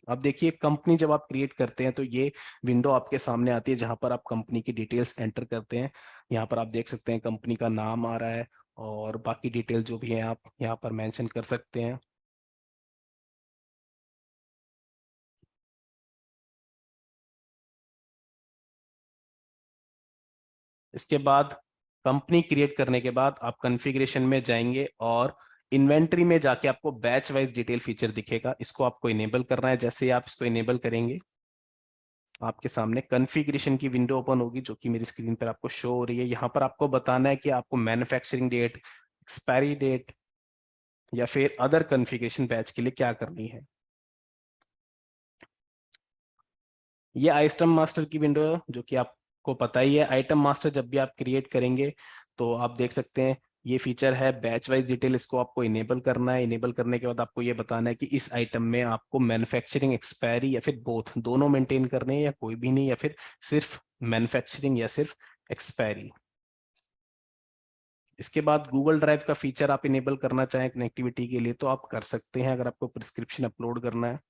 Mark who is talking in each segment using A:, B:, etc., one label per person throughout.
A: अब देखिए कंपनी जब आप क्रिएट करते हैं तो ये विंडो आपके सामने आती है जहां पर आप कंपनी की डिटेल्स एंटर करते हैं। यहाँ पर आप देख सकते हैं कंपनी का नाम आ रहा है और बाकी डिटेल जो भी है आप यहाँ पर मेंशन कर सकते हैं। इसके बाद कंपनी क्रिएट करने के बाद आप कॉन्फ़िगरेशन में जाएंगे और इन्वेंटरी में जाके आपको बैच वाइज डिटेल फीचर दिखेगा, इसको आपको इनेबल करना है। जैसे ही आप इसको इनेबल करेंगे आपके सामने कॉन्फ़िगरेशन की विंडो ओपन होगी जो कि मेरी स्क्रीन पर आपको शो हो रही है। यहाँ पर आपको बताना है कि आपको मैन्युफैक्चरिंग डेट, एक्सपायरी डेट या फिर अदर कॉन्फ़िगरेशन बैच के लिए क्या करनी है। ये आइटम मास्टर की विंडो है जो कि आपको पता ही है। आइटम मास्टर जब भी आप क्रिएट करेंगे तो आप देख सकते हैं ये फीचर है बैच वाइज डिटेल, इसको आपको इनेबल करना है। इनेबल करने के बाद आपको ये बताना है कि इस आइटम में आपको मैन्युफैक्चरिंग, एक्सपायरी या फिर बोथ दोनों मेंटेन करने हैं या कोई भी नहीं, या फिर सिर्फ मैन्युफैक्चरिंग या सिर्फ एक्सपायरी। इसके बाद गूगल ड्राइव का फीचर आप इनेबल करना चाहें कनेक्टिविटी के लिए तो आप कर सकते हैं अगर आपको प्रिस्क्रिप्शन अपलोड करना है।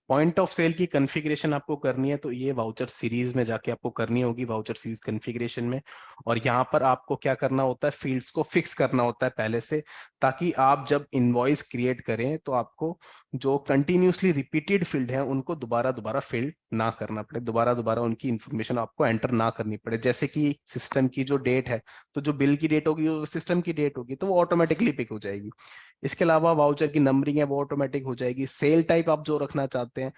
A: पॉइंट ऑफ सेल की कॉन्फ़िगरेशन आपको करनी है तो ये वाउचर सीरीज में जाके आपको करनी होगी, वाउचर सीरीज कॉन्फ़िगरेशन में। और यहाँ पर आपको क्या करना होता है, फील्ड्स को फिक्स करना होता है पहले से, ताकि आप जब इनवॉइस क्रिएट करें तो आपको जो कंटिन्यूसली रिपीटेड फील्ड है उनको दोबारा दोबारा फिल ना करना पड़े, दोबारा दोबारा उनकी इंफॉर्मेशन आपको एंटर ना करनी पड़े। जैसे कि सिस्टम की जो डेट है तो जो बिल की डेट होगी वो सिस्टम की डेट होगी तो वो ऑटोमेटिकली पिक हो जाएगी। इसके अलावा वाउचर की नंबरिंग है वो ऑटोमेटिक हो जाएगी। सेल टाइप आप जो रखना चाहते हैं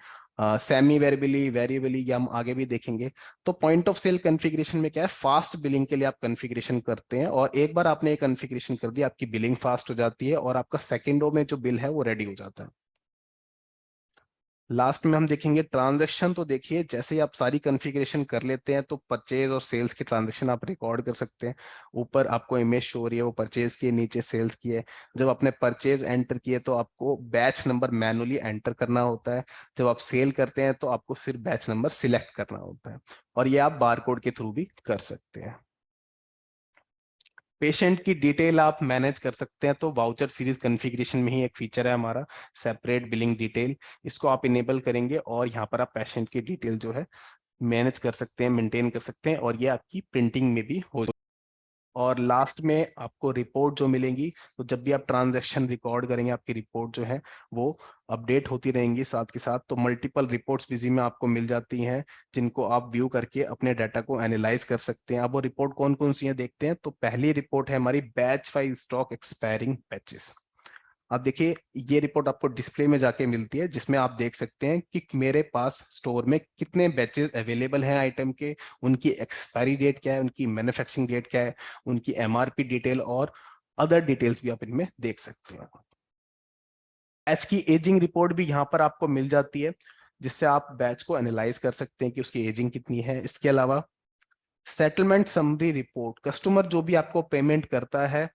A: सेमी वेरिएबली, वेरिएबली, या हम आगे भी देखेंगे। तो पॉइंट ऑफ सेल कॉन्फ़िगरेशन में क्या है, फास्ट बिलिंग के लिए आप कॉन्फ़िगरेशन करते हैं और एक बार आपने ये कॉन्फ़िगरेशन कर दिया आपकी बिलिंग फास्ट हो जाती है और आपका सेकेंडों में जो बिल है वो रेडी हो जाता है। लास्ट में हम देखेंगे ट्रांजैक्शन। तो देखिए जैसे ही आप सारी कॉन्फ़िगरेशन कर लेते हैं तो परचेज और सेल्स की ट्रांजैक्शन आप रिकॉर्ड कर सकते हैं। ऊपर आपको इमेज शो हो रही है वो परचेज की है, नीचे सेल्स की है। जब आपने परचेज एंटर किए तो आपको बैच नंबर मैनुअली एंटर करना होता है। जब आप सेल करते हैं तो आपको सिर्फ बैच नंबर सिलेक्ट करना होता है और ये आप बारकोड के थ्रू भी कर सकते हैं। पेशेंट की डिटेल आप मैनेज कर सकते हैं तो वाउचर सीरीज कॉन्फ़िगरेशन में ही एक फीचर है हमारा सेपरेट बिलिंग डिटेल, इसको आप इनेबल करेंगे और यहाँ पर आप पेशेंट की डिटेल जो है मैनेज कर सकते हैं, मेंटेन कर सकते हैं और ये आपकी प्रिंटिंग में भी हो। और लास्ट में आपको रिपोर्ट जो मिलेंगी, तो जब भी आप ट्रांजैक्शन रिकॉर्ड करेंगे आपकी रिपोर्ट जो है वो अपडेट होती रहेंगी साथ के साथ। तो मल्टीपल रिपोर्ट्स बिजी में आपको मिल जाती हैं जिनको आप व्यू करके अपने डाटा को एनालाइज कर सकते हैं। अब वो रिपोर्ट कौन कौन सी है देखते हैं। तो पहली रिपोर्ट है हमारी batch wise stock expiring batches. अब देखिए ये रिपोर्ट आपको डिस्प्ले में जाके मिलती है जिसमें आप देख सकते हैं कि मेरे पास स्टोर में कितने बैचेस अवेलेबल हैं आइटम के, उनकी एक्सपायरी डेट क्या है, उनकी मैन्युफैक्चरिंग डेट क्या है, उनकी एमआरपी डिटेल और अदर डिटेल्स भी आप इनमें देख सकते हैं। बैच की एजिंग रिपोर्ट भी यहाँ पर आपको मिल जाती है जिससे आप बैच को एनालाइज कर सकते हैं कि उसकी एजिंग कितनी है। इसके अलावा सेटलमेंट समरी रिपोर्ट, कस्टमर जो भी आपको पेमेंट करता है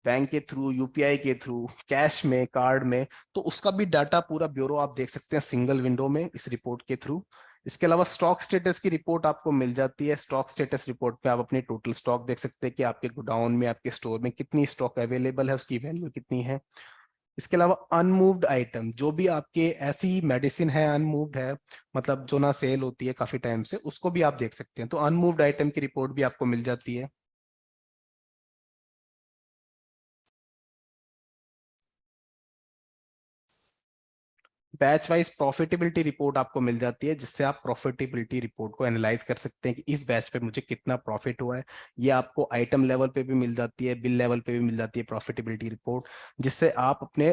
A: बैंक के थ्रू, यूपीआई के थ्रू, कैश में, कार्ड में, तो उसका भी डाटा पूरा ब्यूरो आप देख सकते हैं सिंगल विंडो में इस रिपोर्ट के थ्रू। इसके अलावा स्टॉक स्टेटस की रिपोर्ट आपको मिल जाती है। स्टॉक स्टेटस रिपोर्ट पे आप अपनी टोटल स्टॉक देख सकते हैं कि आपके गोडाउन में, आपके स्टोर में कितनी स्टॉक अवेलेबल है, उसकी वैल्यू कितनी है। इसके अलावा अनमूव्ड आइटम, जो भी आपके ऐसी मेडिसिन है अनमूव्ड है, मतलब जो ना सेल होती है काफी टाइम से, उसको भी आप देख सकते हैं। तो अनमूव्ड आइटम की रिपोर्ट भी आपको मिल जाती है। बैच वाइज प्रॉफिटेबिलिटी रिपोर्ट आपको मिल जाती है जिससे आप प्रॉफिटेबिलिटी रिपोर्ट को एनालाइज कर सकते हैं कि इस बैच पे मुझे कितना प्रॉफिट हुआ है। ये आपको आइटम लेवल पे भी मिल जाती है, बिल लेवल पे भी मिल जाती है प्रॉफिटेबिलिटी रिपोर्ट, जिससे आप अपने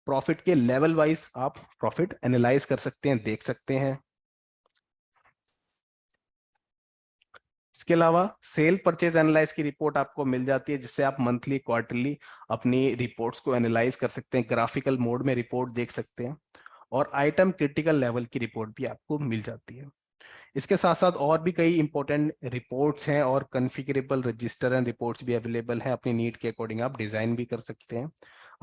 A: प्रॉफिट के लेवल वाइज आप प्रॉफिट एनालाइज कर सकते हैं, देख सकते हैं। इसके अलावा सेल परचेज एनालाइज की रिपोर्ट आपको मिल जाती है जिससे आप मंथली, क्वार्टरली अपनी रिपोर्ट्स को एनालाइज कर सकते हैं, ग्राफिकल मोड में रिपोर्ट देख सकते हैं। और आइटम क्रिटिकल लेवल की रिपोर्ट भी आपको मिल जाती है। इसके साथ साथ और भी कई इंपॉर्टेंट रिपोर्ट्स हैं और कॉन्फ़िगरेबल रजिस्टर एंड रिपोर्ट्स भी अवेलेबल हैं, अपनी नीड के अकॉर्डिंग आप डिजाइन भी कर सकते हैं।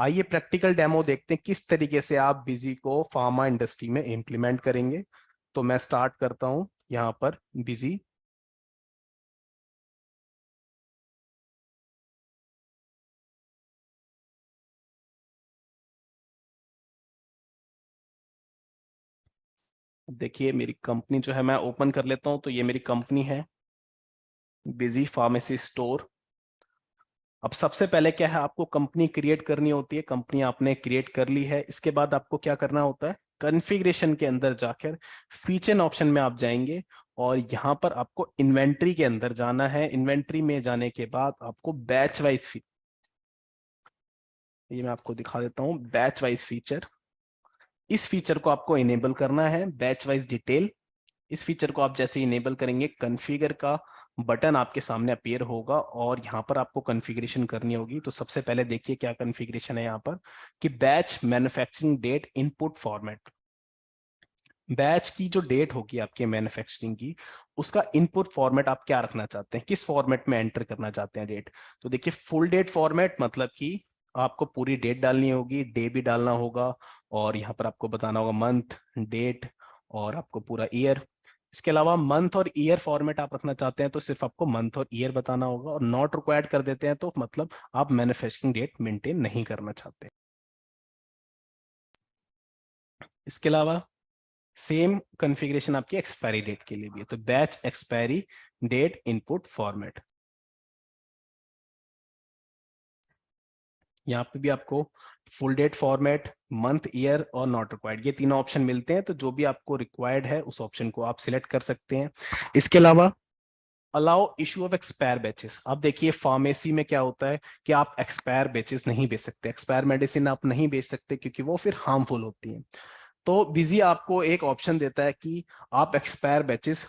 A: आइए प्रैक्टिकल डेमो देखते हैं किस तरीके से आप बिजी को फार्मा इंडस्ट्री में इम्प्लीमेंट करेंगे। तो मैं स्टार्ट करता हूं यहाँ पर बिजी। देखिए मेरी कंपनी जो है मैं ओपन कर लेता हूँ, तो ये मेरी कंपनी है बिजी फार्मेसी स्टोर। अब सबसे पहले क्या है, आपको कंपनी क्रिएट करनी होती है। कंपनी आपने क्रिएट कर ली है, इसके बाद आपको क्या करना होता है, कॉन्फ़िगरेशन के अंदर जाकर फीचर ऑप्शन में आप जाएंगे और यहाँ पर आपको इन्वेंट्री के अंदर जाना है। इन्वेंट्री में जाने के बाद आपको बैच वाइज, ये मैं आपको दिखा देता हूँ, बैच वाइज फीचर, इस फीचर को आपको इनेबल करना है। बैच वाइज डिटेल, इस फीचर को आप जैसे इनेबल करेंगे, कॉन्फ़िगर का बटन आपके सामने अपीयर होगा और यहाँ पर आपको कॉन्फ़िगरेशन करनी होगी। तो सबसे पहले देखिए क्या कॉन्फ़िगरेशन है यहाँ पर, कि batch manufacturing date input format. Batch की जो डेट होगी आपके मैन्युफैक्चरिंग की, उसका इनपुट फॉर्मेट आप क्या रखना चाहते हैं, किस फॉर्मेट में एंटर करना चाहते हैं डेट। तो देखिए फुल डेट फॉर्मेट, मतलब कि आपको पूरी डेट डालनी होगी, डे भी डालना होगा और यहाँ पर आपको बताना होगा मंथ, डेट और आपको पूरा ईयर। इसके अलावा मंथ और ईयर फॉर्मेट आप रखना चाहते हैं तो सिर्फ आपको मंथ और ईयर बताना होगा, और नॉट रिक्वायर्ड कर देते हैं तो मतलब आप मैन्युफैक्चरिंग डेट मेंटेन नहीं करना चाहते। इसके अलावा सेम कॉन्फ़िगरेशन आपकी एक्सपायरी डेट के लिए भी है, तो batch expiry date input format. यहाँ पे भी आपको full date format, month, year और नॉट रिक्वायर्ड, ये तीनों ऑप्शन मिलते हैं। तो जो भी आपको रिक्वायर्ड है उस ऑप्शन को आप सिलेक्ट कर सकते हैं। इसके अलावा allow issue of expire batches. अब देखिए फार्मेसी में क्या होता है कि आप एक्सपायर बैचेस नहीं बेच सकते, एक्सपायर मेडिसिन आप नहीं बेच सकते क्योंकि वो फिर हार्मफुल होती है। तो बिजी आपको एक ऑप्शन देता है कि आप एक्सपायर बैचेस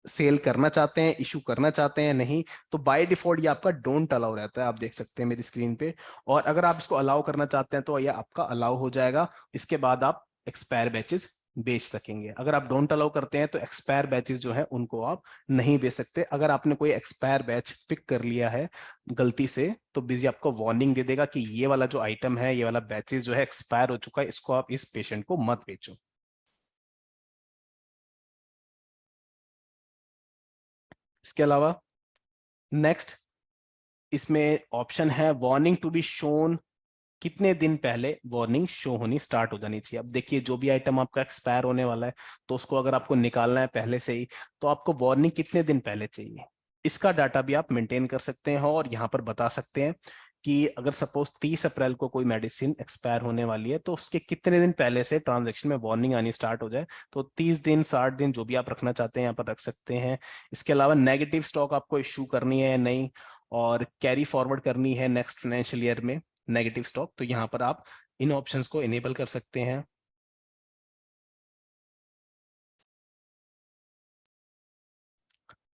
A: सेल करना चाहते हैं, इशू करना चाहते हैं, नहीं। तो बाय डिफॉल्ट ये आपका डोंट अलाउ रहता है, आप देख सकते हैं मेरी स्क्रीन पे। और अगर आप इसको अलाउ करना चाहते हैं तो ये आपका अलाउ हो जाएगा। इसके बाद आप एक्सपायर बैचेस बेच सकेंगे। अगर आप डोंट अलाउ करते हैं तो एक्सपायर बैचेस जो है उनको आप नहीं बेच सकते। अगर आपने कोई एक्सपायर बैच पिक कर लिया है गलती से, तो बिजी आपको वार्निंग दे देगा कि ये वाला जो आइटम है, ये वाला बैचेस जो है एक्सपायर हो चुका है, इसको आप इस पेशेंट को मत बेचो। इसके अलावा नेक्स्ट इसमें ऑप्शन है वार्निंग टू बी शोन, कितने दिन पहले वार्निंग शो होनी स्टार्ट हो जानी चाहिए। अब देखिए जो भी आइटम आपका एक्सपायर होने वाला है, तो उसको अगर आपको निकालना है पहले से ही, तो आपको वार्निंग कितने दिन पहले चाहिए, इसका डाटा भी आप मेंटेन कर सकते हैं और यहाँ पर बता सकते हैं कि अगर सपोज 30 अप्रैल को कोई मेडिसिन एक्सपायर होने वाली है तो उसके कितने दिन पहले से ट्रांजैक्शन में वार्निंग आनी स्टार्ट हो जाए। तो 30 दिन, 60 दिन, जो भी आप रखना चाहते हैं यहाँ पर रख सकते हैं। इसके अलावा नेगेटिव स्टॉक आपको इश्यू करनी है या नहीं, और कैरी फॉरवर्ड करनी है नेक्स्ट फाइनेंशियल ईयर में नेगेटिव स्टॉक, तो यहाँ पर आप इन ऑप्शंस को इनेबल कर सकते हैं।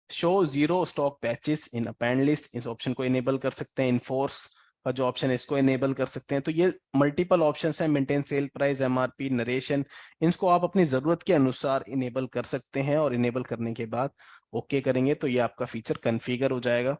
A: शो जीरो स्टॉक पैचेस इन अपेंड लिस्ट, इस ऑप्शन को इनेबल कर सकते हैं। इनफोर्स का जो ऑप्शन है इसको इनेबल कर सकते हैं। तो ये मल्टीपल ऑप्शंस हैं, maintain sale price, MRP, narration, इनको आप अपनी जरूरत के अनुसार इनेबल कर सकते हैं और इनेबल करने के बाद ओके करेंगे तो ये आपका फीचर कन्फिगर हो जाएगा।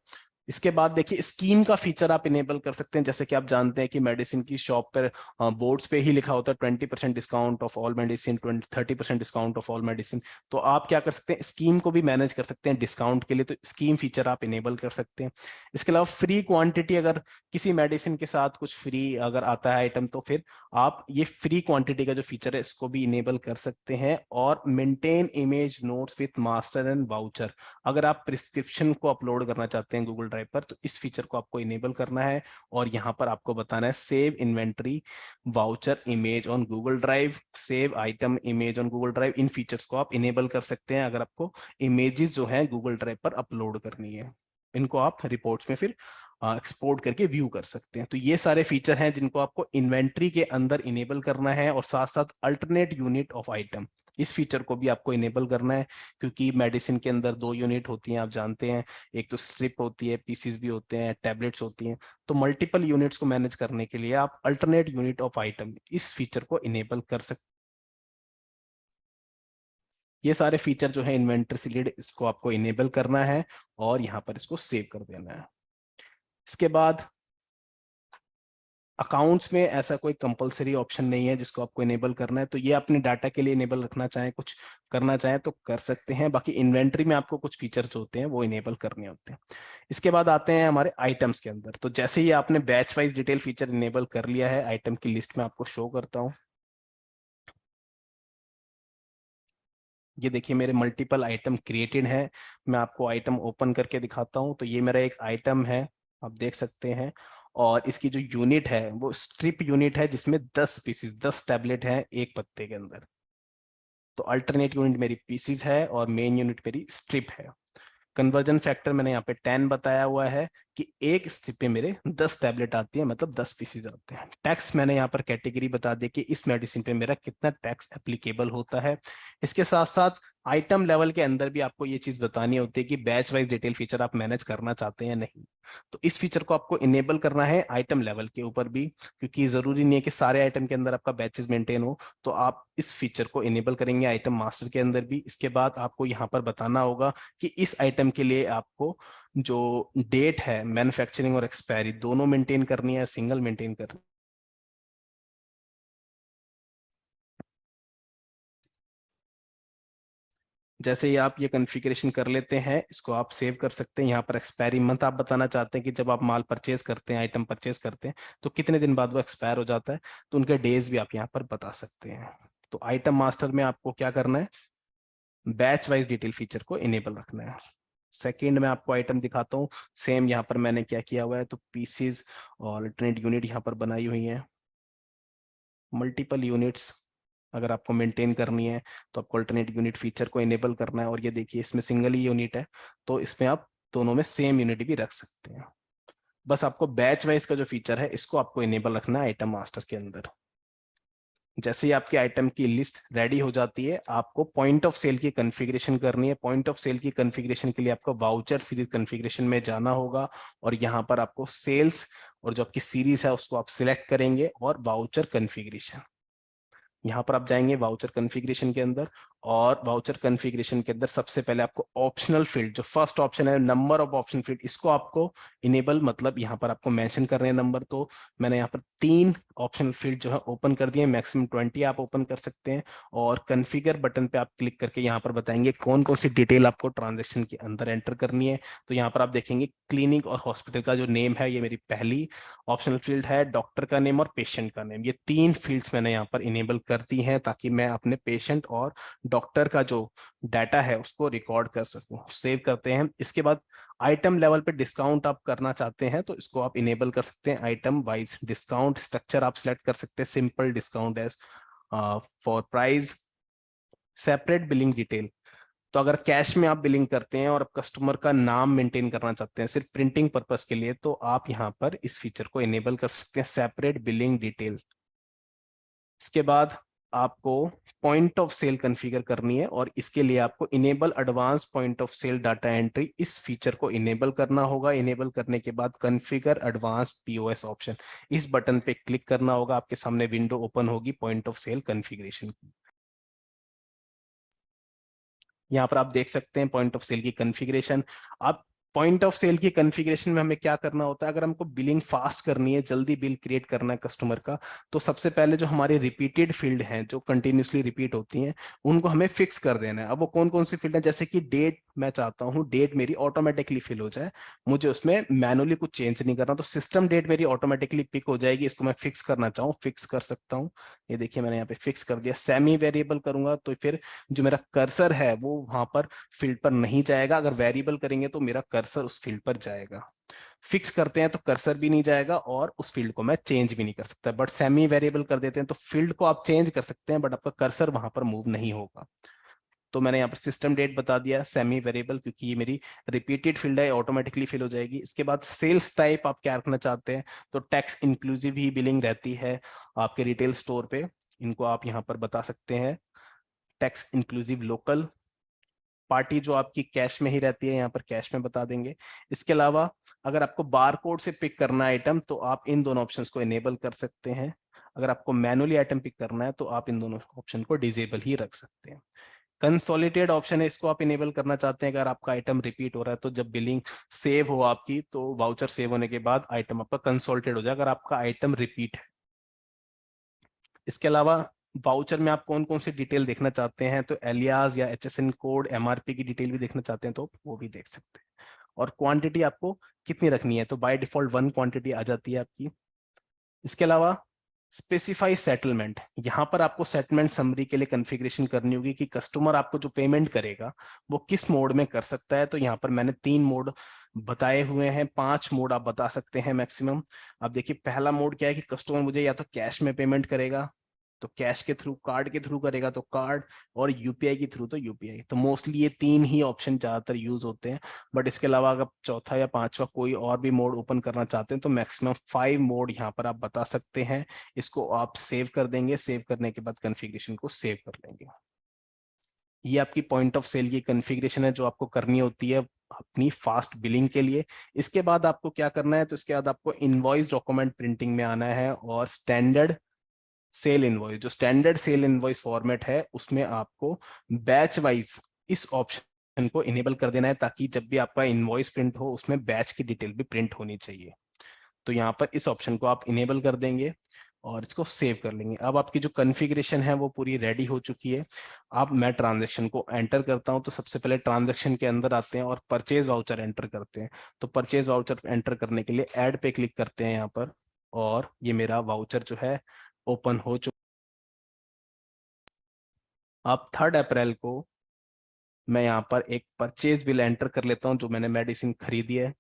A: इसके बाद देखिए स्कीम का फीचर आप इनेबल कर सकते हैं। जैसे कि आप जानते हैं कि मेडिसिन की शॉप पर बोर्ड्स पे ही लिखा होता है 20% discount of all medicine, 30% discount of all medicine. तो आप क्या कर सकते हैं, स्कीम को भी मैनेज कर सकते हैं डिस्काउंट के लिए, तो स्कीम फीचर आप इनेबल कर सकते हैं। इसके अलावा फ्री क्वांटिटी, अगर किसी मेडिसिन के साथ कुछ फ्री अगर आता है आइटम, तो फिर आप ये फ्री क्वांटिटी का जो फीचर है इसको भी इनेबल कर सकते हैं। और maintain image notes with master and voucher, अगर आप प्रिस्क्रिप्शन को अपलोड करना चाहते हैं गूगल ड्राइव पर, तो इस फीचर को आपको इनेबल करना है। और यहाँ पर आपको बताना है save inventory voucher image on Google drive, save item image on Google drive, in features को आप इनेबल कर सकते हैं अगर आपको इमेजेस जो है गूगल ड्राइव पर अपलोड करनी है। इनको आप रिपोर्ट्स में फिर एक्सपोर्ट करके व्यू कर सकते हैं। तो ये सारे फीचर हैं जिनको आपको इन्वेंट्री के अंदर इनेबल करना है, और साथ साथ अल्टरनेट यूनिट ऑफ आइटम, इस फीचर को भी आपको इनेबल करना है। क्योंकि मेडिसिन के अंदर दो यूनिट होती हैं, आप जानते हैं, एक तो स्ट्रिप होती है, पीसीस भी होते हैं, टैबलेट्स होती हैं। तो मल्टीपल यूनिट्स को मैनेज करने के लिए आप अल्टरनेट यूनिट ऑफ आइटम, इस फीचर को इनेबल कर सकते। ये सारे फीचर जो है इन्वेंटरी से रिलेटेड, इसको आपको इनेबल करना है और यहाँ पर इसको सेव कर देना है। इसके बाद अकाउंट्स में ऐसा कोई कंपलसरी ऑप्शन नहीं है जिसको आपको इनेबल करना है, तो ये अपने डाटा के लिए इनेबल रखना चाहें, कुछ करना चाहें तो कर सकते हैं। बाकी इन्वेंट्री में आपको कुछ फीचर्स होते हैं वो इनेबल करने होते हैं। इसके बाद आते हैं हमारे आइटम्स के अंदर। तो जैसे ही आपने batch wise detail feature enable कर लिया है, आइटम की लिस्ट में आपको शो करता हूँ। ये देखिए मेरे मल्टीपल आइटम क्रिएटेड हैं। मैं आपको आइटम ओपन करके दिखाता हूं। तो ये मेरा एक आइटम है, आप देख सकते हैं। और इसकी जो यूनिट है वो स्ट्रिप यूनिट है, जिसमें 10 पीसीज 10 टैबलेट हैं एक पत्ते के अंदर। तो अल्टरनेट यूनिट मेरी पीसीज है और मेन यूनिट मेरी स्ट्रिप है। कन्वर्जन फैक्टर मैंने यहाँ पे 10 बताया हुआ है कि एक स्ट्रिप पे मेरे 10 टैबलेट आती है, मतलब 10 पीसीज आते हैं। टैक्स मैंने यहाँ पर कैटेगरी बता दी कि इस मेडिसिन पे मेरा कितना टैक्स एप्लीकेबल होता है। इसके साथ साथ आइटम लेवल के अंदर भी आपको ये चीज बतानी होती है कि बैच वाइज डिटेल फीचर आप मैनेज करना चाहते हैं या नहीं। तो इस फीचर को आपको इनेबल करना है आइटम लेवल के ऊपर भी, क्योंकि जरूरी नहीं है कि सारे आइटम के अंदर आपका बैचेस मेंटेन हो। तो आप इस फीचर को इनेबल करेंगे आइटम मास्टर के अंदर भी। इसके बाद आपको यहाँ पर बताना होगा कि इस आइटम के लिए आपको जो डेट है मैन्युफैक्चरिंग और एक्सपायरी दोनों मेंटेन करनी है, सिंगल मेंटेन करनी। जैसे ही आप ये कॉन्फ़िगरेशन कर लेते हैं, इसको आप सेव कर सकते हैं। यहाँ पर एक्सपायरी मंथ आप बताना चाहते हैं कि जब आप माल परचेज करते हैं, आइटम परचेज करते हैं, तो कितने दिन बाद वो एक्सपायर हो जाता है। तो उनके डेज भी आप यहाँ पर बता सकते हैं। तो आइटम मास्टर में आपको क्या करना है, बैच वाइज डिटेल फीचर को इनेबल रखना है। सेकेंड में आपको आइटम दिखाता हूँ। सेम यहाँ पर मैंने क्या किया हुआ है, तो पीसीज और अल्टरनेट यूनिट यहाँ पर बनाई हुई है। मल्टीपल यूनिट्स अगर आपको मेंटेन करनी है तो आपको अल्टरनेट यूनिट फीचर को इनेबल करना है। और ये देखिए इसमें सिंगल ही यूनिट है, तो इसमें आप दोनों में सेम यूनिट भी रख सकते हैं। बस आपको बैच वाइज का जो फीचर है इसको आपको इनेबल रखना है आइटम मास्टर के अंदर। जैसे ही आपके आइटम की लिस्ट रेडी हो जाती है, आपको पॉइंट ऑफ सेल की कॉन्फ़िगरेशन करनी है। पॉइंट ऑफ सेल की कॉन्फ़िगरेशन के लिए आपको वाउचर सीरीज कॉन्फ़िगरेशन में जाना होगा, और यहाँ पर आपको सेल्स और जो आपकी सीरीज है उसको आप सिलेक्ट करेंगे और वाउचर कॉन्फ़िगरेशन। यहाँ पर आप जाएंगे वाउचर कॉन्फ़िगरेशन के अंदर, और वाउचर कॉन्फ़िगरेशन के अंदर सबसे पहले आपको ऑप्शनल फील्ड, जो फर्स्ट ऑप्शन है नंबर ऑफ ऑप्शन फील्ड, इसको आपको इनेबल, मतलब यहाँ पर आपको मेंशन कर रहे हैं नंबर। तो मैंने यहाँ पर 3 ऑप्शनल फील्ड जो है ओपन कर दिए, मैक्सिमम 20 आप ओपन कर सकते हैं। और कॉन्फ़िगर बटन पे आप क्लिक करके यहाँ पर बताएंगे कौन कौन सी डिटेल आपको ट्रांजेक्शन के अंदर एंटर करनी है। तो यहाँ पर आप देखेंगे क्लिनिक और हॉस्पिटल का जो नेम है, ये मेरी पहली ऑप्शनल फील्ड है। डॉक्टर का नेम और पेशेंट का नेम, ये 3 फील्ड्स मैंने यहाँ पर इनेबल कर दी हैं, ताकि मैं अपने पेशेंट और डॉक्टर का जो डाटा है उसको रिकॉर्ड कर सकूं। सेव करते हैं। इसके बाद आइटम लेवल पे डिस्काउंट आप करना चाहते हैं तो इसको आप इनेबल कर सकते हैं। आइटम वाइज डिस्काउंट स्ट्रक्चर आप सिलेक्ट कर सकते हैं, simple discount as for price, separate billing detail. तो अगर कैश में आप बिलिंग करते हैं और आप कस्टमर का नाम मेंटेन करना चाहते हैं सिर्फ प्रिंटिंग पर्पस के लिए, तो आप यहां पर इस फीचर को इनेबल कर सकते हैं, सेपरेट बिलिंग डिटेल। इसके बाद आपको पॉइंट ऑफ सेल कॉन्फ़िगर करनी है, और इसके लिए आपको enable advance point of sale data entry, इस फीचर को इनेबल करना होगा। इनेबल करने के बाद कॉन्फ़िगर एडवांस पीओएस ऑप्शन, इस बटन पे क्लिक करना होगा। आपके सामने विंडो ओपन होगी पॉइंट ऑफ सेल कॉन्फ़िगरेशन की। यहाँ पर आप देख सकते हैं पॉइंट ऑफ सेल की कॉन्फ़िगरेशन। अब पॉइंट ऑफ सेल की कॉन्फ़िगरेशन में हमें क्या करना होता है, अगर हमको बिलिंग फास्ट करनी है, जल्दी बिल क्रिएट करना है कस्टमर का, तो सबसे पहले जो हमारी रिपीटेड फील्ड हैं जो कंटिन्यूसली रिपीट होती हैं, उनको हमें फिक्स कर देना है। अब वो कौन कौन सी फील्ड है, जैसे कि डेट, मैं चाहता हूँ डेट मेरी ऑटोमेटिकली फिल हो जाए, मुझे उसमें मैनुअली कुछ चेंज नहीं करना। तो सिस्टम डेट मेरी ऑटोमेटिकली पिक हो जाएगी, इसको मैं फिक्स करना चाहूँ फिक्स कर सकता हूँ। ये देखिए मैंने यहाँ पे फिक्स कर दिया। सेमी वेरिएबल करूंगा तो फिर जो मेरा कर्सर है वो वहां पर फील्ड पर नहीं जाएगा, अगर वेरिएबल करेंगे तो मेरा कर्सर उस फील्ड पर जाएगा। फिक्स करते हैं तो कर्सर भी नहीं जाएगा और उस फील्ड को मैं चेंज भी नहीं कर सकता। बट सेमी वेरिएबल कर देते हैं तो फील्ड को आप चेंज कर सकते हैं, बट आपका कर्सर वहां पर मूव नहीं होगा। तो मैंने यहाँ पर सिस्टम डेट बता दिया सेमी वेरिएबल, क्योंकि ये मेरी रिपीटेड फील्ड है, ऑटोमेटिकली फिल हो जाएगी। इसके बाद सेल्स टाइप आप क्या रखना चाहते हैं, तो टैक्स इंक्लूसिव ही बिलिंग रहती है आपके रिटेल स्टोर पे, इनको आप यहाँ पर बता सकते हैं। टैक्स इंक्लूसिव लोकल, पार्टी जो आपकी कैश में ही रहती है यहाँ पर कैश में बता देंगे। इसके अलावा अगर आपको बार कोड से पिक करना है आइटम, तो आप इन दोनों ऑप्शंस को इनेबल कर सकते हैं। अगर आपको मैनुअली आइटम पिक करना है तो आप इन दोनों ऑप्शन को डिजेबल ही रख सकते हैं। कंसोलिडेटेड ऑप्शन है, इसको आप इनेबल करना चाहते हैं। अगर आपका आइटम रिपीट हो रहा है तो जब बिलिंग सेव हो आपकी, तो वाउचर सेव होने के बाद आइटम आपका कंसोलिडेटेड हो जाए अगर आपका आइटम रिपीट है। इसके अलावा वाउचर में आप कौन कौन सी डिटेल देखना चाहते हैं, तो एलियास या एचएसएन कोड, एमआरपी की डिटेल भी देखना चाहते हैं तो वो भी देख सकते हैं। और क्वांटिटी आपको कितनी रखनी है, तो बाय डिफॉल्ट 1 क्वांटिटी आ जाती है आपकी। इसके अलावा स्पेसिफाई सेटलमेंट, यहाँ पर आपको सेटलमेंट समरी के लिए कॉन्फ़िगरेशन करनी होगी कि कस्टमर आपको जो पेमेंट करेगा वो किस मोड में कर सकता है। तो यहाँ पर मैंने 3 मोड बताए हुए हैं, 5 मोड आप बता सकते हैं मैक्सिमम। अब देखिए पहला मोड क्या है कि कस्टमर मुझे या तो कैश में पेमेंट करेगा तो कैश के थ्रू, कार्ड के थ्रू करेगा तो कार्ड, और यूपीआई के थ्रू तो यूपीआई। तो मोस्टली ये 3 ही ऑप्शन ज्यादातर यूज होते हैं। बट इसके अलावा अगर चौथा या पांचवा कोई और भी मोड ओपन करना चाहते हैं तो मैक्सिमम 5 मोड यहाँ पर आप बता सकते हैं। इसको आप सेव कर देंगे, सेव करने के बाद कॉन्फ़िगरेशन को सेव कर लेंगे। ये आपकी पॉइंट ऑफ सेल की कॉन्फ़िगरेशन है जो आपको करनी होती है अपनी फास्ट बिलिंग के लिए। इसके बाद आपको क्या करना है, तो इसके बाद आपको इनवॉइस डॉक्यूमेंट प्रिंटिंग में आना है, और स्टैंडर्ड सेल इनवॉइस, जो स्टैंडर्ड सेल इनवॉइस फॉर्मेट है उसमें आपको बैच वाइज इस ऑप्शन को इनेबल कर देना है, ताकि जब भी आपका इनवॉइस प्रिंट हो उसमें बैच की डिटेल भी प्रिंट होनी चाहिए। तो यहाँ पर इस ऑप्शन को आप इनेबल कर देंगे और इसको सेव कर लेंगे। अब आपकी जो कॉन्फ़िगरेशन है वो पूरी रेडी हो चुकी है। अब मैं ट्रांजैक्शन को एंटर करता हूं, तो सबसे पहले ट्रांजैक्शन के अंदर आते हैं और परचेज वाउचर एंटर करते हैं। तो परचेज वाउचर एंटर करने के लिए ऐड पे क्लिक करते हैं यहाँ पर, और ये मेरा वाउचर जो है ओपन हो चुका। अब 3 अप्रैल को मैं यहाँ पर एक परचेज बिल एंटर कर लेता हूँ जो मैंने मेडिसिन खरीदी है।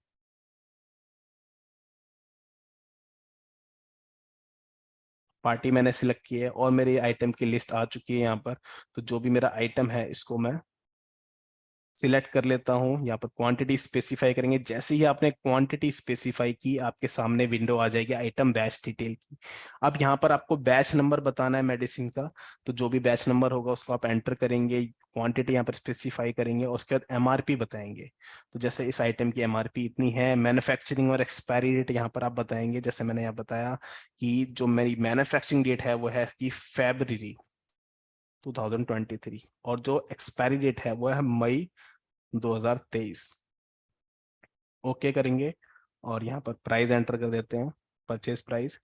A: पार्टी मैंने सिलेक्ट की है और मेरी आइटम की लिस्ट आ चुकी है यहाँ पर। तो जो भी मेरा आइटम है इसको मैं सिलेक्ट कर लेता हूँ। यहाँ पर क्वांटिटी स्पेसिफाई करेंगे, जैसे ही आपने क्वांटिटी स्पेसिफाई की आपके सामने विंडो आ जाएगी आइटम बैच डिटेल की। अब यहाँ पर आपको बैच नंबर बताना है मेडिसिन का, तो जो भी बैच नंबर होगा उसको आप एंटर करेंगे, क्वांटिटी यहाँ पर स्पेसिफाई करेंगे और उसके बाद एमआरपी बताएंगे। तो जैसे इस आइटम की एमआरपी इतनी है। मैन्युफैक्चरिंग और एक्सपायरी डेट यहाँ पर आप बताएंगे, जैसे मैंने यहाँ बताया कि जो मेरी मैन्युफैक्चरिंग डेट है वो है इसकी February 2023, और जो एक्सपायरी डेट है वो है May 2023। ओके करेंगे और यहाँ पर प्राइस एंटर कर देते हैं, परचेज प्राइस,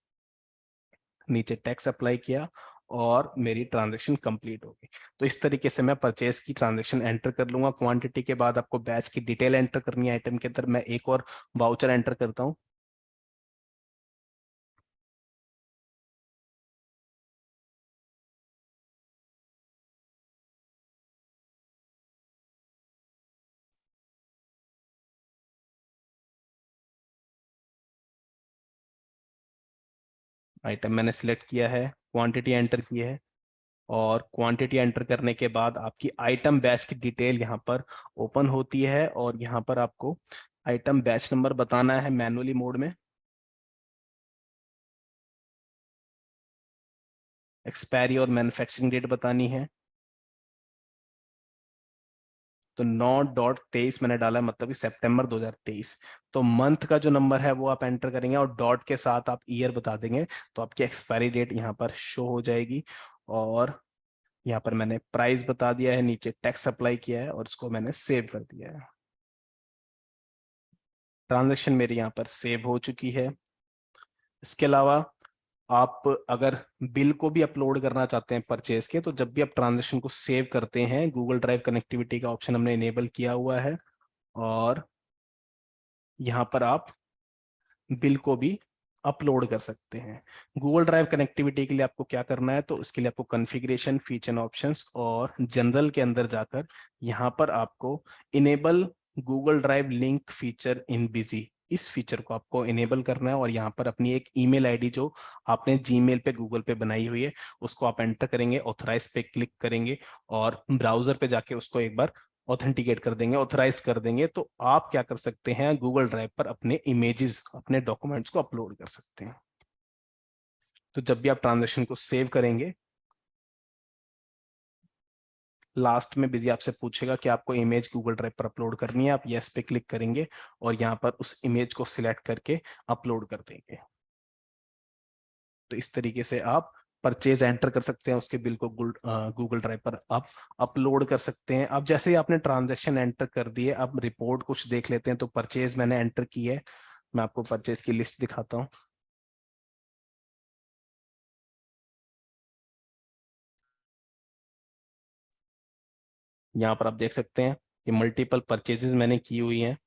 A: नीचे टैक्स अप्लाई किया और मेरी ट्रांजैक्शन कंप्लीट हो गई। तो इस तरीके से मैं परचेज की ट्रांजैक्शन एंटर कर लूंगा। क्वांटिटी के बाद आपको बैच की डिटेल एंटर करनी है आइटम के अंदर। मैं एक और वाउचर एंटर करता हूँ। आइटम मैंने सिलेक्ट किया है, क्वांटिटी एंटर की है, और क्वांटिटी एंटर करने के बाद आपकी आइटम बैच की डिटेल यहाँ पर ओपन होती है, और यहाँ पर आपको आइटम बैच नंबर बताना है मैनुअली मोड में, एक्सपायरी और मैन्युफैक्चरिंग डेट बतानी है। तो 9.23 मैंने डाला है, मतलब कि सितंबर 2023। तो मंथ का जो नंबर है वो आप एंटर करेंगे और डॉट के साथ आप ईयर बता देंगे, तो आपकी एक्सपायरी डेट यहाँ पर शो हो जाएगी। और यहाँ पर मैंने प्राइस बता दिया है, नीचे टैक्स अप्लाई किया है और इसको मैंने सेव कर दिया है। ट्रांजैक्शन मेरी यहाँ पर सेव हो चुकी है। इसके अलावा आप अगर बिल को भी अपलोड करना चाहते हैं परचेज के, तो जब भी आप ट्रांजैक्शन को सेव करते हैं गूगल ड्राइव कनेक्टिविटी का ऑप्शन हमने इनेबल किया हुआ है, और यहाँ पर आप बिल को भी अपलोड कर सकते हैं। गूगल ड्राइव कनेक्टिविटी के लिए आपको क्या करना है, तो उसके लिए आपको कॉन्फ़िगरेशन, फीचर ऑप्शंस और जनरल के अंदर जाकर यहाँ पर आपको enable Google drive link feature in busy, इस फीचर को आपको इनेबल करना है। और यहाँ पर अपनी एक ईमेल आईडी जो आपने जीमेल पे गूगल पे बनाई हुई है उसको आप एंटर करेंगे, ऑथराइज पे क्लिक करेंगे और ब्राउजर पे जाके उसको एक बार ऑथेंटिकेट कर देंगे, ऑथराइज कर देंगे। तो आप क्या कर सकते हैं, गूगल ड्राइव पर अपने इमेजेस, अपने डॉक्यूमेंट्स को अपलोड कर सकते हैं। तो जब भी आप ट्रांजेक्शन को सेव करेंगे, लास्ट में बिजी आपसे पूछेगा कि आपको इमेज गूगल ड्राइव पर अपलोड करनी है, आप यस पे क्लिक करेंगे और यहाँ पर उस इमेज को सिलेक्ट करके अपलोड कर देंगे। तो इस तरीके से आप परचेज एंटर कर सकते हैं, उसके बिल को गूगल ड्राइव पर आप अपलोड कर सकते हैं। अब जैसे ही आपने ट्रांजैक्शन एंटर कर दिए, अब रिपोर्ट कुछ देख लेते हैं। तो परचेज मैंने एंटर की है, मैं आपको परचेज की लिस्ट दिखाता हूँ। यहाँ पर आप देख सकते हैं कि मल्टीपल परचेजेस मैंने की हुई हैं।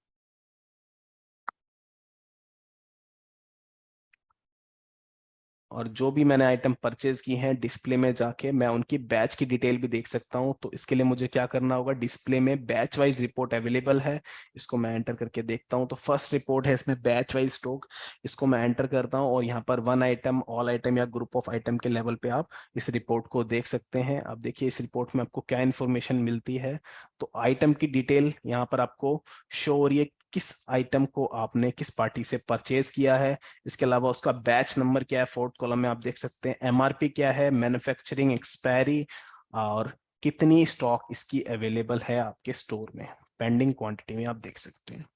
A: और जो भी मैंने आइटम परचेज की हैं डिस्प्ले में जाके मैं उनकी बैच की डिटेल भी देख सकता हूं। तो इसके लिए मुझे क्या करना होगा, डिस्प्ले में बैच वाइज रिपोर्ट अवेलेबल है, इसको मैं एंटर करके देखता हूं। तो फर्स्ट रिपोर्ट है इसमें बैच वाइज स्टॉक, इसको मैं एंटर करता हूं और यहाँ पर वन आइटम, ऑल आइटम या ग्रुप ऑफ आइटम के लेवल पे आप इस रिपोर्ट को देख सकते हैं। अब देखिए इस रिपोर्ट में आपको क्या इन्फॉर्मेशन मिलती है। तो आइटम की डिटेल यहाँ पर आपको शो हो रही है, किस आइटम को आपने किस पार्टी से परचेज किया है। इसके अलावा उसका बैच नंबर क्या है, फोर्थ कॉलम में आप देख सकते हैं। एमआरपी क्या है, मैन्युफैक्चरिंग एक्सपायरी, और कितनी स्टॉक इसकी अवेलेबल है आपके स्टोर में। पेंडिंग क्वांटिटी में आप देख सकते हैं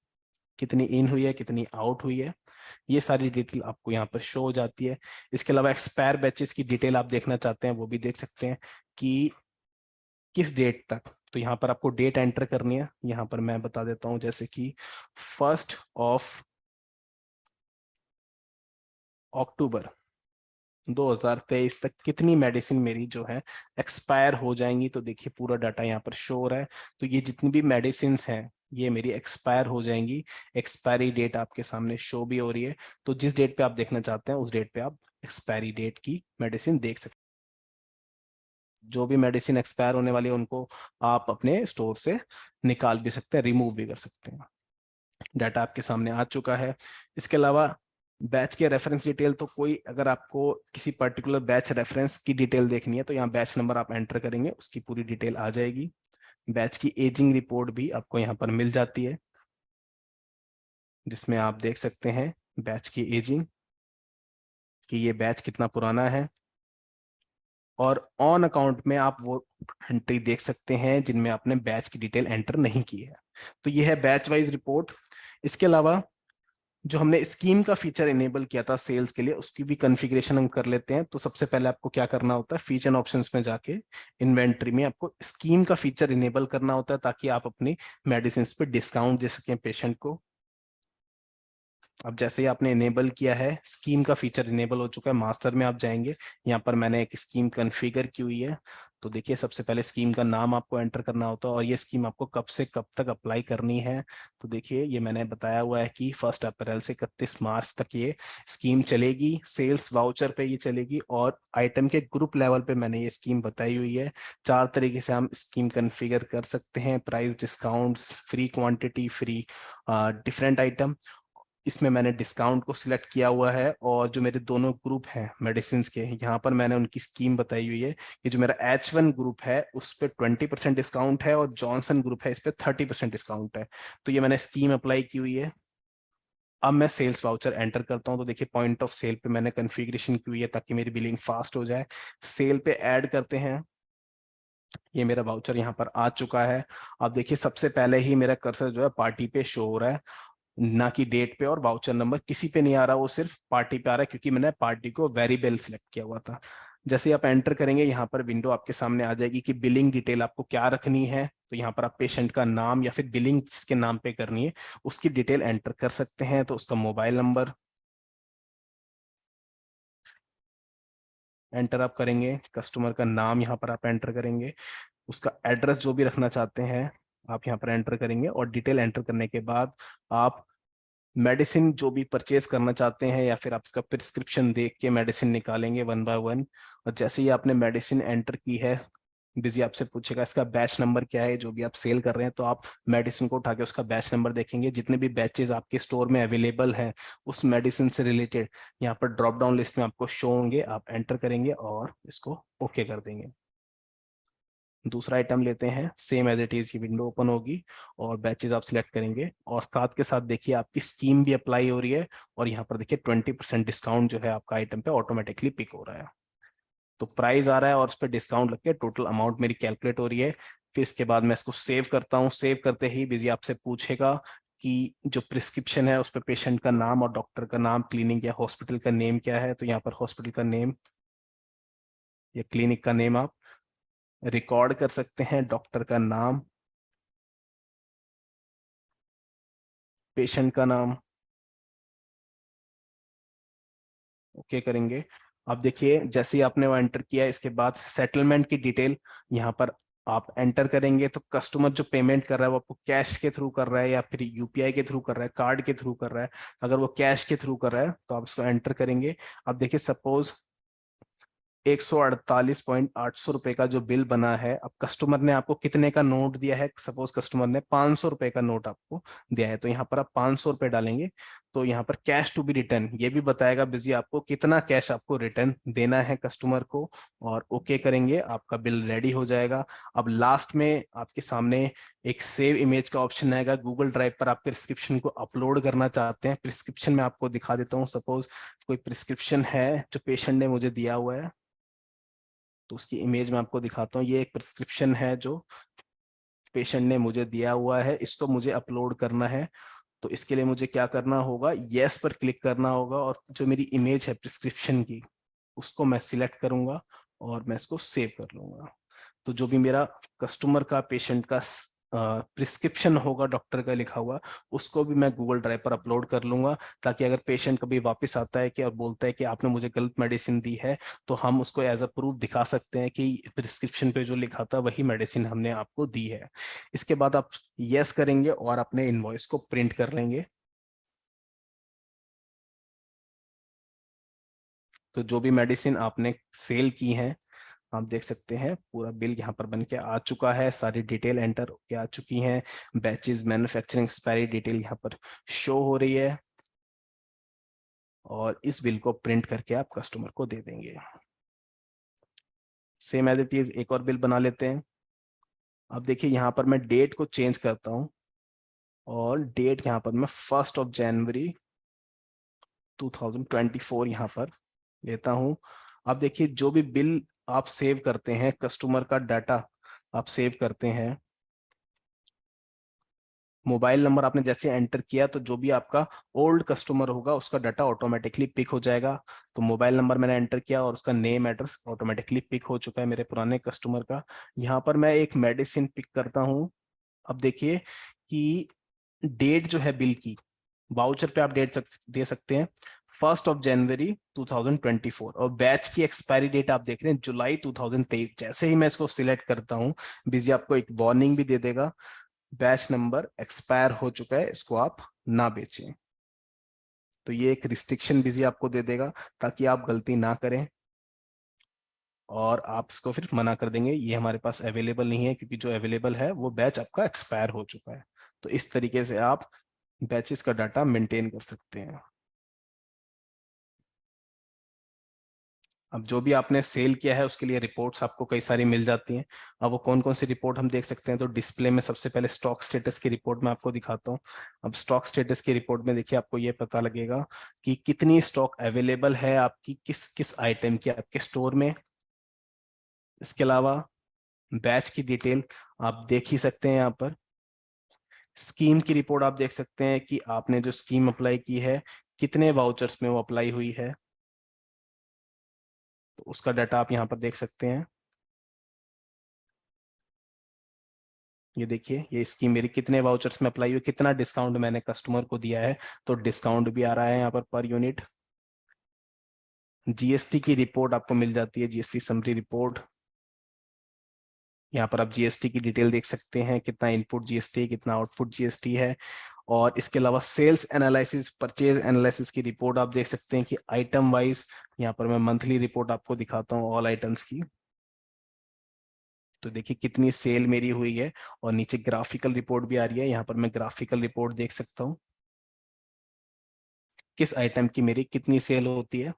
A: कितनी इन हुई है, कितनी आउट हुई है, ये सारी डिटेल आपको यहाँ पर शो हो जाती है। इसके अलावा एक्सपायर बैचेस की डिटेल आप देखना चाहते हैं वो भी देख सकते हैं कि किस डेट तक। तो यहाँ पर आपको डेट एंटर करनी है, यहाँ पर मैं बता देता हूँ जैसे कि 1 अक्टूबर 2023 तक कितनी मेडिसिन मेरी जो है एक्सपायर हो जाएंगी। तो देखिए पूरा डाटा यहाँ पर शो हो रहा है। तो ये जितनी भी मेडिसिन हैं ये मेरी एक्सपायर हो जाएंगी, एक्सपायरी डेट आपके सामने शो भी हो रही है। तो जिस डेट पे आप देखना चाहते हैं उस डेट पे आप एक्सपायरी डेट की मेडिसिन देख सकते हैं। जो भी मेडिसिन एक्सपायर होने वाली है उनको आप अपने स्टोर से निकाल भी सकते हैं, रिमूव भी कर सकते हैं। डाटा आपके सामने आ चुका है। इसके अलावा बैच के रेफरेंस डिटेल, तो कोई अगर आपको किसी पर्टिकुलर बैच रेफरेंस की डिटेल देखनी है तो यहाँ बैच नंबर आप एंटर करेंगे, उसकी पूरी डिटेल आ जाएगी। बैच की एजिंग रिपोर्ट भी आपको यहाँ पर मिल जाती है, जिसमें आप देख सकते हैं बैच की एजिंग कि ये बैच कितना पुराना है। और ऑन अकाउंट में आप वो एंट्री देख सकते हैं जिनमें आपने बैच की डिटेल एंटर नहीं की है। तो ये है बैच वाइज रिपोर्ट। इसके अलावा जो हमने स्कीम का फीचर इनेबल किया था सेल्स के लिए, उसकी भी कॉन्फ़िगरेशन हम कर लेते हैं। तो सबसे पहले आपको क्या करना होता है, फीचर ऑप्शंस में जाके इन्वेंट्री में आपको स्कीम का फीचर इनेबल करना होता है ताकि आप अपनी मेडिसिन पे डिस्काउंट दे सकें पेशेंट को। अब जैसे ही आपने इनेबल किया है, स्कीम का फीचर इनेबल हो चुका है, मास्टर में आप जाएंगे, यहाँ पर मैंने एक स्कीम कॉन्फ़िगर की हुई है। तो देखिए सबसे पहले स्कीम का नाम आपको एंटर करना होता है और ये स्कीम आपको कब से कब तक अप्लाई करनी है। तो देखिए ये मैंने बताया हुआ है कि 1 अप्रैल से 31 मार्च तक ये स्कीम चलेगी, सेल्स वाउचर पे ये चलेगी। और आइटम के ग्रुप लेवल पे मैंने ये स्कीम बताई हुई है। 4 तरीके से हम स्कीम कॉन्फ़िगर कर सकते हैं, price discounts, free quantity, free different item. इसमें मैंने डिस्काउंट को सिलेक्ट किया हुआ है और जो मेरे दोनों ग्रुप हैं मेडिसिन के, यहाँ पर मैंने उनकी स्कीम बताई हुई है कि जो मेरा H1 ग्रुप है उस पर 20% डिस्काउंट है और जॉनसन ग्रुप है इस पर 30% डिस्काउंट है। तो ये मैंने स्कीम अप्लाई की हुई है। अब मैं सेल्स वाउचर एंटर करता हूं तो देखिए पॉइंट ऑफ सेल पे मैंने कॉन्फ़िगरेशन की हुई है ताकि मेरी बिलिंग फास्ट हो जाए। सेल पे ऐड करते हैं, ये मेरा वाउचर यहाँ पर आ चुका है। अब देखिए सबसे पहले ही मेरा कर्सर जो है पार्टी पे शो हो रहा है, ना कि डेट पे और वाउचर नंबर किसी पे नहीं आ रहा, वो सिर्फ पार्टी पे आ रहा है क्योंकि मैंने पार्टी को वेरिएबल सिलेक्ट किया हुआ था। जैसे आप एंटर करेंगे यहाँ पर विंडो आपके सामने आ जाएगी कि बिलिंग डिटेल आपको क्या रखनी है। तो यहाँ पर आप पेशेंट का नाम या फिर बिलिंग जिसके नाम पे करनी है उसकी डिटेल एंटर कर सकते हैं। तो उसका मोबाइल नंबर एंटर आप करेंगे, कस्टमर का नाम यहाँ पर आप एंटर करेंगे, उसका एड्रेस जो भी रखना चाहते हैं आप यहाँ पर एंटर करेंगे। और डिटेल एंटर करने के बाद आप मेडिसिन जो भी परचेज करना चाहते हैं या फिर आप इसका प्रिस्क्रिप्शन देख के मेडिसिन निकालेंगे वन बाय वन। और जैसे ही आपने मेडिसिन एंटर की है, बिजी आपसे पूछेगा इसका बैच नंबर क्या है, जो भी आप सेल कर रहे हैं। तो आप मेडिसिन को उठा के उसका बैच नंबर देखेंगे, जितने भी बैचेज आपके स्टोर में अवेलेबल हैं उस मेडिसिन से रिलेटेड यहाँ पर ड्रॉप डाउन लिस्ट में आपको शो होंगे, आप एंटर करेंगे और इसको ओके कर देंगे। दूसरा आइटम लेते हैं, सेम एज इट इज की विंडो ओपन होगी और बैचेज आप सिलेक्ट करेंगे और साथ के साथ देखिए आपकी स्कीम भी अप्लाई हो रही है। और यहाँ पर देखिए 20% डिस्काउंट जो है आपका आइटम पे ऑटोमेटिकली पिक हो रहा है। तो प्राइस आ रहा है और उस पर डिस्काउंट लग के टोटल अमाउंट मेरी कैलकुलेट हो रही है। फिर इसके बाद मैं इसको सेव करता हूँ। सेव करते ही बिजी आपसे पूछेगा कि जो प्रिस्क्रिप्शन है उस पर पेशेंट का नाम और डॉक्टर का नाम, क्लिनिक या हॉस्पिटल का नेम क्या है। तो यहाँ पर हॉस्पिटल का नेम या क्लिनिक का नेम आप रिकॉर्ड कर सकते हैं, डॉक्टर का नाम, पेशेंट का नाम, ओके करेंगे। अब देखिए जैसे ही आपने वो एंटर किया इसके बाद सेटलमेंट की डिटेल यहाँ पर आप एंटर करेंगे। तो कस्टमर जो पेमेंट कर रहा है वो आपको कैश के थ्रू कर रहा है या फिर यूपीआई के थ्रू कर रहा है, कार्ड के थ्रू कर रहा है। अगर वो कैश के थ्रू कर रहा है तो आप इसको एंटर करेंगे। अब देखिए सपोज 148,800 का जो बिल बना है। अब कस्टमर ने आपको कितने का नोट दिया है, सपोज कस्टमर ने 500 रुपए का नोट आपको दिया है, तो यहाँ पर आप 500 रुपए डालेंगे। तो यहाँ पर कैश टू बी रिटर्न ये भी बताएगा बिजी आपको कितना कैश आपको रिटर्न देना है कस्टमर को, और ओके करेंगे, आपका बिल रेडी हो जाएगा। अब लास्ट में आपके सामने एक सेव इमेज का ऑप्शन आएगा। गूगल ड्राइव पर आप प्रिस्क्रिप्शन को अपलोड करना चाहते हैं, प्रिस्क्रिप्शन में आपको दिखा देता हूँ। सपोज कोई प्रिस्क्रिप्शन है जो पेशेंट ने मुझे दिया हुआ है, तो उसकी इमेज में आपको दिखाता हूँ। ये एक प्रिस्क्रिप्शन है जो पेशेंट ने मुझे दिया हुआ है, इसको मुझे अपलोड करना है। तो इसके लिए मुझे क्या करना होगा, यस पर क्लिक करना होगा, और जो मेरी इमेज है प्रिस्क्रिप्शन की उसको मैं सिलेक्ट करूंगा और मैं इसको सेव कर लूंगा। तो जो भी मेरा कस्टमर का, पेशेंट का प्रिस्क्रिप्शन होगा डॉक्टर का लिखा हुआ, उसको भी मैं गूगल ड्राइव पर अपलोड कर लूंगा, ताकि अगर पेशेंट कभी वापस आता है कि और बोलता है कि आपने मुझे गलत मेडिसिन दी है, तो हम उसको एज अ प्रूफ दिखा सकते हैं कि प्रिस्क्रिप्शन पे जो लिखा था वही मेडिसिन हमने आपको दी है। इसके बाद आप यस करेंगे और अपने इनवॉइस को प्रिंट कर लेंगे। तो जो भी मेडिसिन आपने सेल की है, आप देख सकते हैं पूरा बिल यहाँ पर बन के आ चुका है, सारी डिटेल एंटर होके आ चुकी हैं, बैचेस, मैन्युफैक्चरिंग, एक्सपायरी डिटेल यहाँ पर शो हो रही है, और इस बिल को प्रिंट करके आप कस्टमर को दे देंगे। सेम एज इट इज एक और बिल बना लेते हैं। अब देखिए यहाँ पर मैं डेट को चेंज करता हूँ, और डेट यहाँ पर मैं 1 जनवरी 2024 यहाँ पर लेता हूँ। अब देखिए जो भी बिल आप सेव करते हैं, कस्टमर का डाटा आप सेव करते हैं, मोबाइल नंबर आपने जैसे एंटर किया तो जो भी आपका ओल्ड कस्टमर होगा उसका डाटा ऑटोमेटिकली पिक हो जाएगा। तो मोबाइल नंबर मैंने एंटर किया और उसका नेम एड्रेस ऑटोमेटिकली पिक हो चुका है मेरे पुराने कस्टमर का। यहाँ पर मैं एक मेडिसिन पिक करता हूँ। अब देखिए कि डेट जो है बिल की, वाउचर पे आप डेट दे सकते हैं 1 जनवरी 2024, और बैच की एक्सपायरी डेट आप देख रहे हैं जुलाई 2023। जैसे ही मैं इसको सिलेक्ट करता हूँ, बिजी आपको एक वार्निंग भी दे देगा, बैच नंबर एक्सपायर हो चुका है, इसको आप ना बेचें। तो ये एक रिस्ट्रिक्शन बिजी आपको दे देगा, ताकि आप गलती ना करें, और आप इसको फिर मना कर देंगे ये हमारे पास अवेलेबल नहीं है, क्योंकि जो अवेलेबल है वो बैच आपका एक्सपायर हो चुका है। तो इस तरीके से आप बैचेस का डाटा मेंटेन कर सकते हैं। अब जो भी आपने सेल किया है उसके लिए रिपोर्ट्स आपको कई सारी मिल जाती हैं। अब वो कौन कौन सी रिपोर्ट हम देख सकते हैं, तो डिस्प्ले में सबसे पहले स्टॉक स्टेटस की रिपोर्ट मैं आपको दिखाता हूँ। अब स्टॉक स्टेटस की रिपोर्ट में देखिए आपको ये पता लगेगा कि कितनी स्टॉक अवेलेबल है आपकी किस किस आइटम की आपके स्टोर में। इसके अलावा बैच की डिटेल आप देख ही सकते हैं यहाँ पर। स्कीम की रिपोर्ट आप देख सकते हैं कि आपने जो स्कीम अप्लाई की है कितने वाउचर्स में वो अप्लाई हुई है, तो उसका डाटा आप यहाँ पर देख सकते हैं। ये देखिए ये स्कीम मेरी कितने वाउचर्स में अप्लाई हुई, कितना डिस्काउंट मैंने कस्टमर को दिया है, तो डिस्काउंट भी आ रहा है यहाँ पर यूनिट। जीएसटी की रिपोर्ट आपको मिल जाती है, जीएसटी समरी रिपोर्ट। यहाँ पर आप जीएसटी की डिटेल देख सकते हैं, कितना इनपुट जीएसटी, कितना आउटपुट जीएसटी है। और इसके अलावा सेल्स एनालिसिस, परचेज एनालिसिस की रिपोर्ट आप देख सकते हैं कि आइटम वाइज, यहाँ पर मैं मंथली रिपोर्ट आपको दिखाता हूँ ऑल आइटम्स की। तो देखिए कितनी सेल मेरी हुई है, और नीचे ग्राफिकल रिपोर्ट भी आ रही है, यहाँ पर मैं ग्राफिकल रिपोर्ट देख सकता हूँ किस आइटम की मेरी कितनी सेल होती है।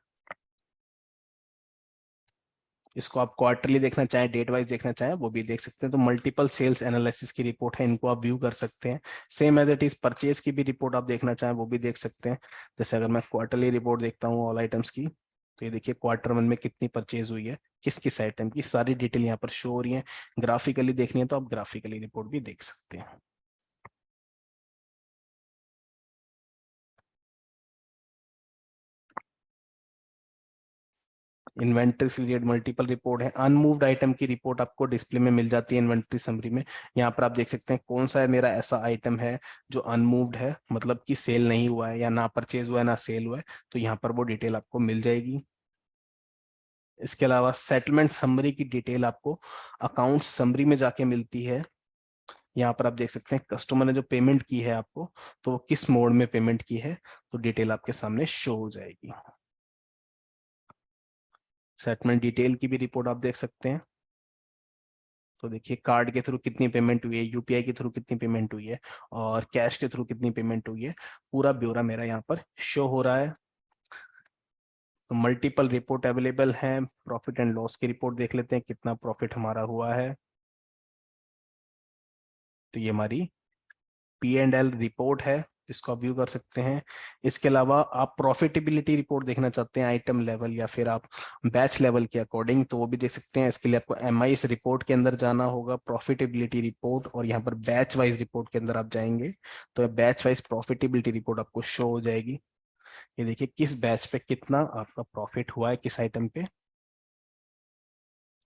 A: इसको आप क्वार्टरली देखना चाहें, डेट वाइज देखना चाहें, वो भी देख सकते हैं। तो मल्टीपल सेल्स एनालिसिस की रिपोर्ट है, इनको आप व्यू कर सकते हैं। Same as it is purchase की भी रिपोर्ट आप देखना चाहें वो भी देख सकते हैं। जैसे अगर मैं क्वार्टरली रिपोर्ट देखता हूँ ऑल आइटम्स की, तो ये देखिए क्वार्टर 1 में कितनी परचेज हुई है, किस किस आइटम की, सारी डिटेल यहाँ पर शो हो रही है। ग्राफिकली देखनी है तो आप ग्राफिकली रिपोर्ट भी देख सकते हैं। इन्वेंट्री पीरियड मल्टीपल रिपोर्ट है, अनमूव्ड आइटम की रिपोर्ट आपको डिस्प्ले में मिल जाती है इन्वेंट्री समरी में। यहाँ पर आप देख सकते हैं कौन सा है मेरा ऐसा आइटम है जो अनमूव्ड है, मतलब कि सेल नहीं हुआ है, या ना परचेज हुआ है ना सेल हुआ है, तो यहाँ पर वो डिटेल आपको मिल जाएगी। इसके अलावा सेटलमेंट समरी की डिटेल आपको अकाउंट समरी में जाके मिलती है। यहाँ पर आप देख सकते हैं कस्टमर ने जो पेमेंट की है आपको, तो वो किस मोड में पेमेंट की है, तो डिटेल आपके सामने शो हो जाएगी। सेटलमेंट डिटेल की भी रिपोर्ट आप देख सकते हैं। तो देखिए कार्ड के थ्रू कितनी पेमेंट हुई है, यूपीआई के थ्रू कितनी पेमेंट हुई है, और कैश के थ्रू कितनी पेमेंट हुई है, पूरा ब्यौरा मेरा यहाँ पर शो हो रहा है। तो मल्टीपल रिपोर्ट अवेलेबल हैं। प्रॉफिट एंड लॉस की रिपोर्ट देख लेते हैं, कितना प्रॉफिट हमारा हुआ है। तो ये हमारी P&L रिपोर्ट है, जिसको आप व्यू कर सकते हैं। इसके अलावा आप प्रॉफिटेबिलिटी रिपोर्ट देखना चाहते हैं आइटम लेवल या फिर आप बैच लेवल के अकॉर्डिंग, तो वो भी देख सकते हैं। इसके लिए आपको MIS रिपोर्ट के अंदर जाना होगा, प्रॉफिटेबिलिटी रिपोर्ट, और यहाँ पर बैच वाइज रिपोर्ट के अंदर आप जाएंगे तो बैच वाइज प्रॉफिटेबिलिटी रिपोर्ट आपको शो हो जाएगी। ये देखिए किस बैच पे कितना आपका प्रॉफिट हुआ है, किस आइटम पे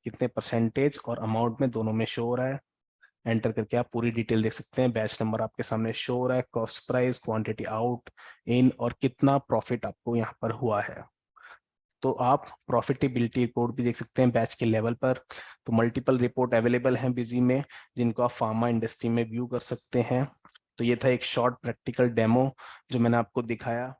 A: कितने परसेंटेज और अमाउंट में, दोनों में शो हो रहा है। एंटर करके आप पूरी डिटेल देख सकते हैं। बैच नंबर आपके सामने शो हो रहा है, cost price, quantity out in, और कितना प्रॉफिट आपको यहाँ पर हुआ है। तो आप प्रॉफिटेबिलिटी रिपोर्ट भी देख सकते हैं बैच के लेवल पर। तो मल्टीपल रिपोर्ट अवेलेबल हैं बिजी में, जिनको आप फार्मा इंडस्ट्री में व्यू कर सकते हैं। तो ये था एक शॉर्ट प्रैक्टिकल डेमो जो मैंने आपको दिखाया।